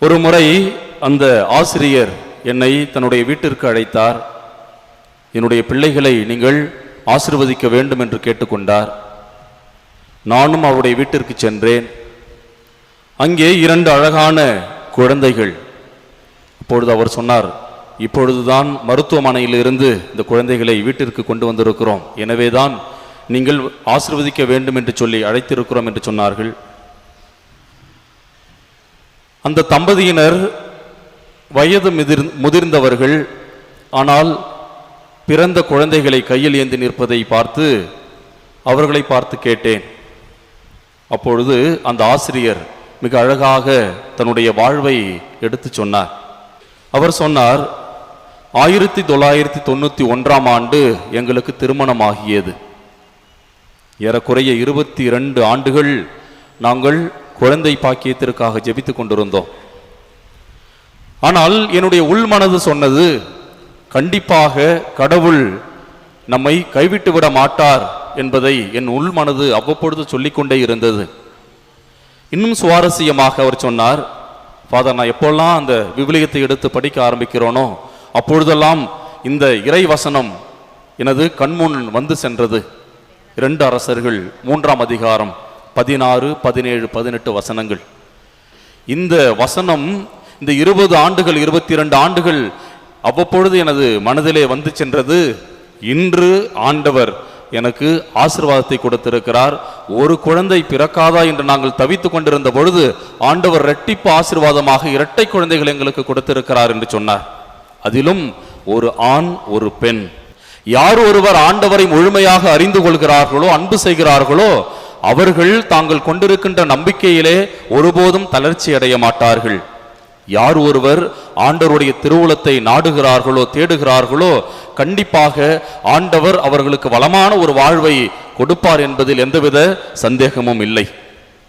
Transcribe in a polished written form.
ஒரு முறை அந்த ஆசிரியர் என்னை தன்னுடைய வீட்டிற்கு அழைத்தார். என்னுடைய பிள்ளைகளை நீங்கள் ஆசீர்வதிக்க வேண்டும் என்று கேட்டுக்கொண்டார். நானும் அவருடைய வீட்டிற்கு சென்றேன். அங்கே 2 அழகான குழந்தைகள். அப்பொழுது அவர் சொன்னார், இப்பொழுதுதான் மருத்துவமனையில் இருந்து இந்த குழந்தைகளை வீட்டிற்கு கொண்டு வந்திருக்கிறோம், எனவேதான் நீங்கள் ஆசீர்வதிக்க வேண்டும் என்று சொல்லி அழைத்திருக்கிறோம் என்று சொன்னார்கள். அந்த தம்பதியினர் வயது முதிர்ந்தவர்கள். ஆனால் பிறந்த குழந்தைகளை கையில் ஏந்தி நிற்பதை பார்த்து அவர்களை பார்த்து கேட்டேன். அப்பொழுது அந்த ஆசிரியர் மிக அழகாக தன்னுடைய வாழ்வை எடுத்து சொன்னார். அவர் சொன்னார், 1991ஆம் ஆண்டு எங்களுக்கு திருமணமாகியது. ஏறக்குறைய 22 ஆண்டுகள் நாங்கள் குழந்தை பாக்கியத்திற்காக ஜெபித்துக் கொண்டிருந்தோம். ஆனால் என்னுடைய உள்மனது சொன்னது, கண்டிப்பாக கடவுள் நம்மை கைவிட்டு விட மாட்டார் என்பதை என் உள்மனது அவ்வப்பொழுது சொல்லிக்கொண்டே இருந்தது. இன்னும் சுவாரஸ்யமாக அவர் சொன்னார், ஃபாதர், நான் எப்போல்லாம் அந்த விவிலியத்தை எடுத்து படிக்க ஆரம்பிக்கிறோனோ அப்பொழுதெல்லாம் இந்த இறை வசனம் எனது கண்முன் வந்து சென்றது. 2 அரசர்கள் 3ஆம் அதிகாரம் 16, 17, 18 வசனங்கள். இந்த வசனம் இந்த 20 ஆண்டுகள் 22 ஆண்டுகள் அவ்வப்பொழுது எனது மனதிலே வந்து சென்றது. இன்று ஆண்டவர் எனக்கு ஆசீர்வாதத்தை கொடுத்திருக்கிறார். ஒரு குழந்தை பிறக்காதா என்று நாங்கள் தவித்துக் கொண்டிருந்த பொழுது ஆண்டவர் இரட்டிப்பு ஆசீர்வாதமாக 2 குழந்தைகள் எங்களுக்கு கொடுத்திருக்கிறார் என்று சொன்னார். அதிலும் ஒரு ஆண் ஒரு பெண். யார் ஒருவர் ஆண்டவரை முழுமையாக அறிந்து கொள்கிறார்களோ, அன்பு செய்கிறார்களோ, அவர்கள் தாங்கள் கொண்டிருக்கின்ற நம்பிக்கையிலே ஒருபோதும் தளர்ச்சி அடைய மாட்டார்கள். யார் ஒருவர் ஆண்டவருடைய திருவுளத்தை நாடுகிறார்களோ, தேடுகிறார்களோ, கண்டிப்பாக ஆண்டவர் அவர்களுக்கு வளமான ஒரு வாழ்வை கொடுப்பார் என்பதில் எந்தவித சந்தேகமும் இல்லை.